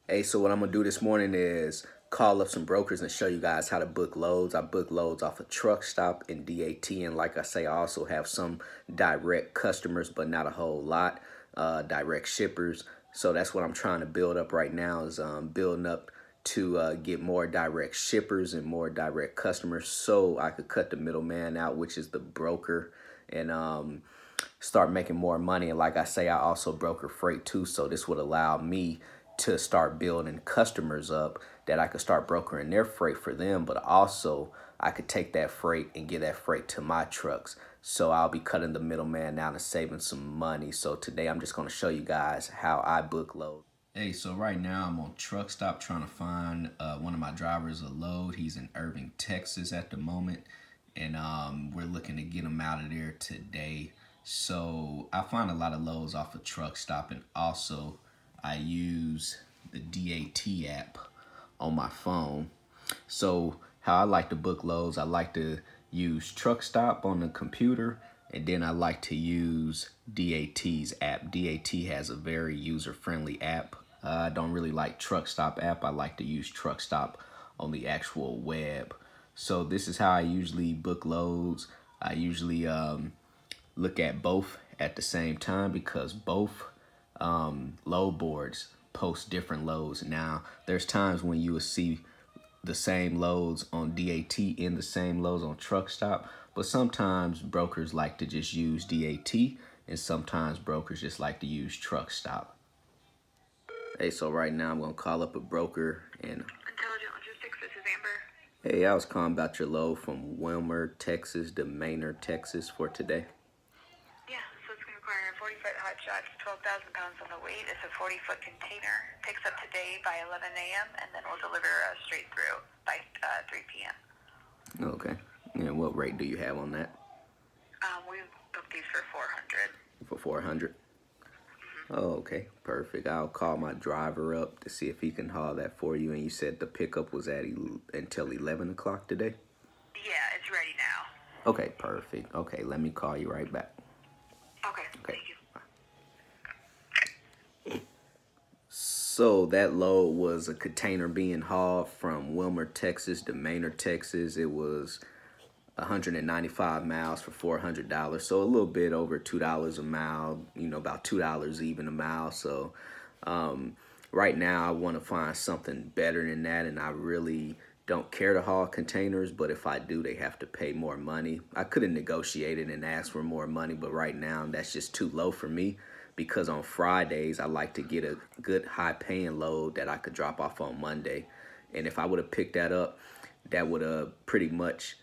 Hey, so what I'm gonna do this morning is call up some brokers and show you guys how to book loads. I book loads off of Truckstop and DAT, and like I say, I also have some direct customers, but not a whole lot, direct shippers. So that's what I'm trying to build up right now is building up to get more direct shippers and more direct customers so I could cut the middleman out, which is the broker, and start making more money. And like I say, I also broker freight too, so this would allow me to start building customers up that I could start brokering their freight for them, but also I could take that freight and give that freight to my trucks. So I'll be cutting the middleman down and saving some money. So today I'm just going to show you guys how I book loads. Hey, so right now I'm on Truckstop trying to find one of my drivers a load. He's in Irving, Texas at the moment, and we're looking to get him out of there today. So I find a lot of loads off of Truckstop, and also I use the DAT app on my phone. So how I like to book loads, I like to use Truckstop on the computer, and then I like to use DAT's app. DAT has a very user-friendly app. I don't really like Truckstop app. I like to use Truckstop on the actual web. So this is how I usually book loads. I usually look at both at the same time because both load boards post different loads. Now, there's times when you will see the same loads on DAT and the same loads on Truckstop, but sometimes brokers like to just use DAT, and sometimes brokers just like to use Truckstop. Hey, so right now I'm gonna call up a broker and Intelligent Logistics, this is Amber. hey, I was calling about your load from Wilmer, Texas to Maynard, Texas for today. Yeah, so it's going to require a 40-foot hot shot, 12,000 pounds on the weight. It's a 40-foot container. Picks up today by 11 a.m. and then we'll deliver straight through by 3 p.m. Okay. And what rate do you have on that? We've booked these for 400. For 400? Oh, okay, perfect. I'll call my driver up to see if he can haul that for you. And you said the pickup was at until 11 o'clock today? Yeah, it's ready now. Okay, perfect. Okay, let me call you right back. Okay, Okay. thank you. So that load was a container being hauled from Wilmer, Texas to Maynard, Texas. It was 195 miles for $400, so a little bit over $2 a mile, you know, about $2 even a mile. So right now I want to find something better than that, and I really don't care to haul containers, but if I do, they have to pay more money. I could have negotiated and asked for more money, but right now that's just too low for me, because on Fridays I like to get a good high paying load that I could drop off on Monday. And if I would have picked that up, that would have pretty much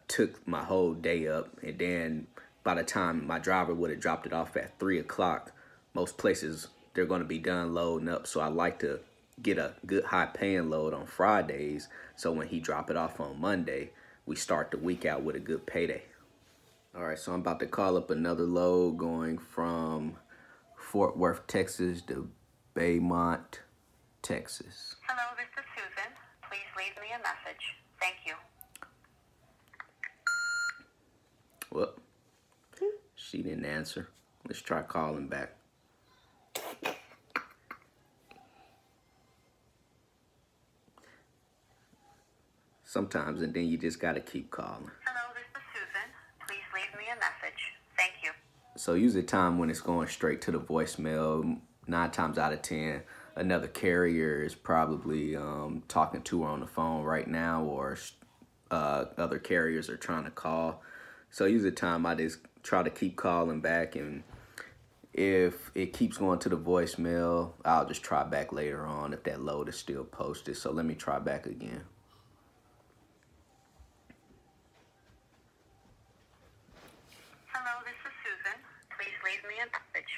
took my whole day up, and then by the time my driver would have dropped it off at 3 o'clock, most places they're going to be done loading up. So I like to get a good high paying load on Fridays, so when he drop it off on Monday, we start the week out with a good payday. All right, so I'm about to call up another load going from Fort Worth, Texas to Baymont, Texas. Hello, this is Susan. Please leave me a message. Thank you. Well, she didn't answer. Let's try calling back. Sometimes, and then you just got to keep calling. Hello, this is Susan. Please leave me a message. Thank you. So usually time when it's going straight to the voicemail, 9 times out of 10, another carrier is probably talking to her on the phone right now, or other carriers are trying to call. So usually time I just try to keep calling back, and if it keeps going to the voicemail, I'll just try back later on if that load is still posted. So let me try back again. Hello, this is Susan. Please leave me a message.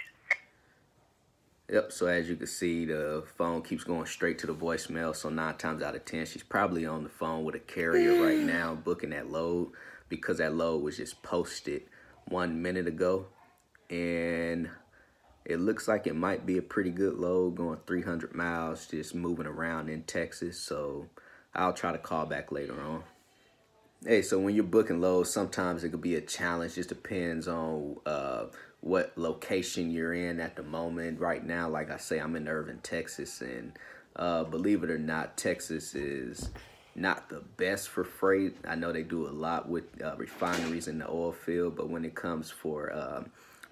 Yep, so as you can see, the phone keeps going straight to the voicemail. So 9 times out of 10, she's probably on the phone with a carrier right now booking that load, because that load was just posted 1 minute ago. And it looks like it might be a pretty good load going 300 miles, just moving around in Texas. So I'll try to call back later on. Hey, so when you're booking loads, sometimes it could be a challenge. Just depends on what location you're in at the moment. Right now, like I say, I'm in Irving, Texas, and believe it or not, Texas is not the best for freight. I know they do a lot with refineries in the oil field, but when it comes for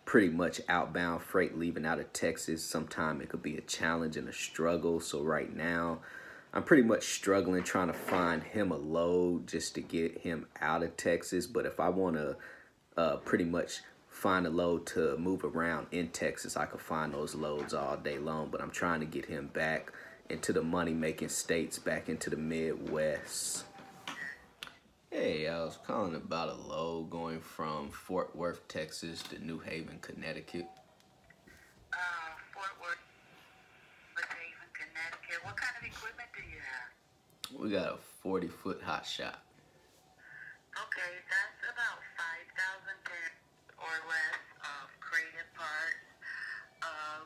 pretty much outbound freight leaving out of Texas, sometimes it could be a challenge and a struggle. So right now, I'm pretty much struggling trying to find him a load just to get him out of Texas. But if I want to pretty much find a load to move around in Texas, I could find those loads all day long. But I'm trying to get him back into the money-making states, back into the Midwest. Hey, I was calling about a load going from Fort Worth, Texas to New Haven, Connecticut. Fort Worth, Haven, Connecticut. What kind of equipment do you have? We got a 40-foot hot shot. Okay, that's about 5,000 or less of crated parts.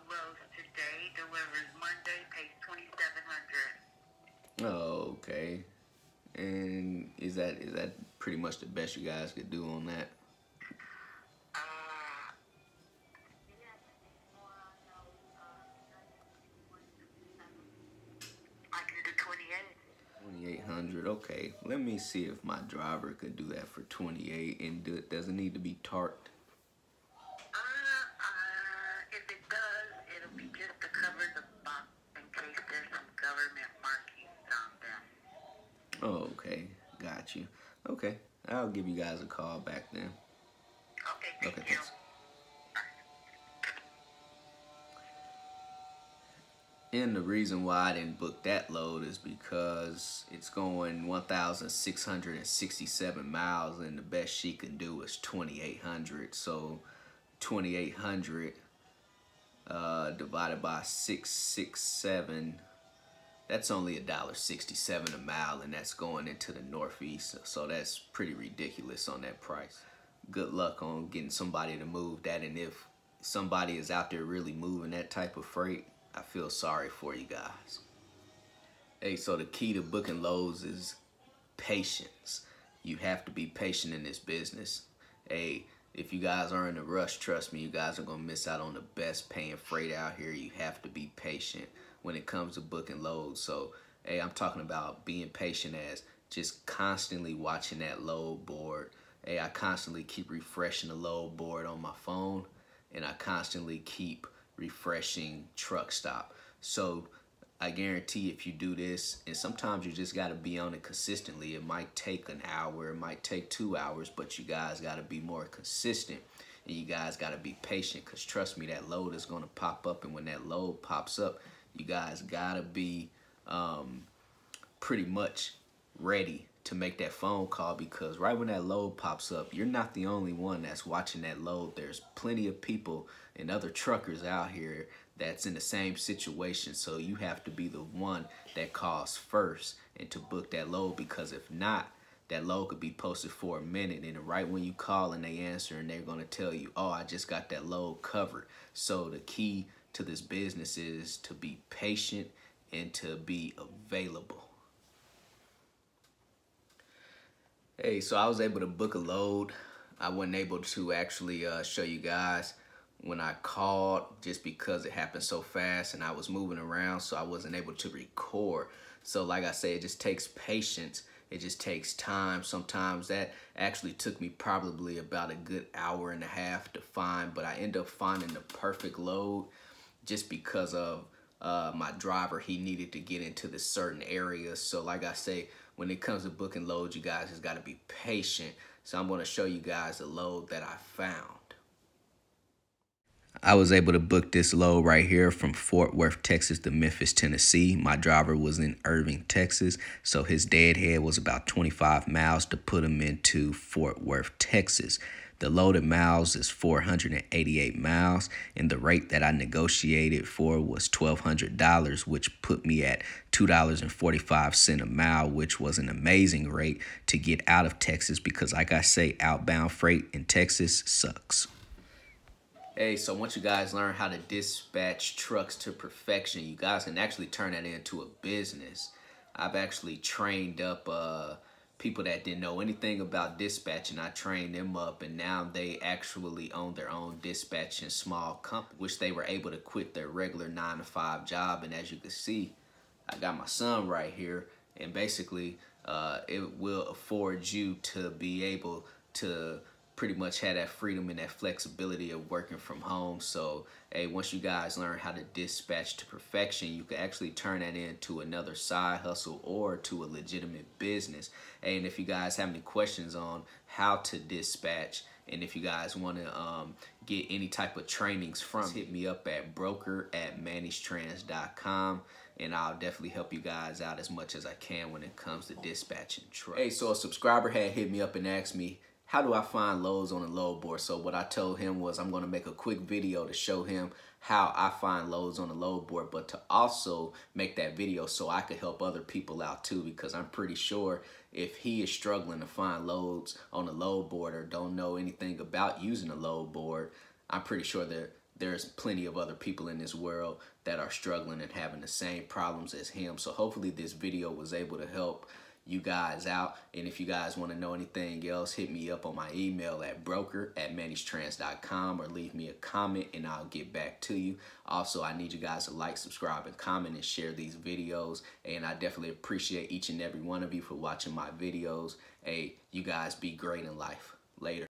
Loads today, delivers Monday, pays 2,700. Oh, okay. And is that pretty much the best you guys could do on that? I can do 28. 2,800. Okay. Let me see if my driver could do that for 28. And does it need to be tarped? If it does, it'll be just to cover the box in case there's some government markings on them. Oh, okay. Got you. Okay. I'll give you guys a call back then. Okay, thank you. Thanks. And the reason why I didn't book that load is because it's going 1,667 miles, and the best she can do is 2,800. So 2,800 divided by 667, that's only $1.67 a mile, and that's going into the Northeast. So that's pretty ridiculous on that price. Good luck on getting somebody to move that, and if somebody is out there really moving that type of freight, I feel sorry for you guys. Hey, so the key to booking loads is patience. You have to be patient in this business. Hey, if you guys are in a rush, trust me, you guys are going to miss out on the best paying freight out here. You have to be patient when it comes to booking loads. So, hey, I'm talking about being patient as just constantly watching that load board. Hey, I constantly keep refreshing the load board on my phone, and I constantly keep refreshing Truckstop. So I guarantee if you do this, and sometimes you just got to be on it consistently. It might take an hour, it might take 2 hours, but you guys got to be more consistent, and you guys got to be patient, because trust me, that load is going to pop up, and when that load pops up, you guys got to be pretty much ready to make that phone call, because right when that load pops up, you're not the only one that's watching that load. There's plenty of people and other truckers out here that's in the same situation. So you have to be the one that calls first and to book that load, because if not, that load could be posted for a minute, and right when you call and they answer, and they're going to tell you, oh, I just got that load covered. So the key to this business is to be patient and to be available. Hey, so I was able to book a load. I wasn't able to actually show you guys when I called, just because it happened so fast and I was moving around, so I wasn't able to record. So like I say, it just takes patience. It just takes time. Sometimes that actually took me probably about a good hour and a half to find, but I ended up finding the perfect load just because of my driver. He needed to get into this certain area. So like I say, when it comes to booking loads, you guys just got to be patient. So I'm going to show you guys a load that I found. I was able to book this load right here from Fort Worth, Texas to Memphis, Tennessee. My driver was in Irving, Texas, so his deadhead was about 25 miles to put him into Fort Worth, Texas. The loaded miles is 488 miles, and the rate that I negotiated for was $1,200, which put me at $2.45 a mile, which was an amazing rate to get out of Texas, because like I say, outbound freight in Texas sucks. Hey, so once you guys learn how to dispatch trucks to perfection, you guys can actually turn that into a business. I've actually trained up people that didn't know anything about dispatching. I trained them up, and now they actually own their own dispatching small company, which they were able to quit their regular 9-to-5 job. And as you can see, I got my son right here, and basically it will afford you to be able to pretty much have that freedom and that flexibility of working from home. So hey, once you guys learn how to dispatch to perfection, you can actually turn that into another side hustle or to a legitimate business. Hey, and if you guys have any questions on how to dispatch, and if you guys want to get any type of trainings from, hit me up at broker@manniestrans.com, and I'll definitely help you guys out as much as I can when it comes to dispatching trucks. Hey, so a subscriber had hit me up and asked me, how do I find loads on a load board? So what I told him was I'm going to make a quick video to show him how I find loads on the load board, but to also make that video so I could help other people out too, because I'm pretty sure if he is struggling to find loads on a load board or don't know anything about using a load board, I'm pretty sure that there's plenty of other people in this world that are struggling and having the same problems as him. So hopefully this video was able to help you guys out. And if you guys want to know anything else, hit me up on my email at broker@manniestrans.com, or leave me a comment and I'll get back to you. Also, I need you guys to like, subscribe, and comment and share these videos. And I definitely appreciate each and every one of you for watching my videos. Hey, you guys be great in life. Later.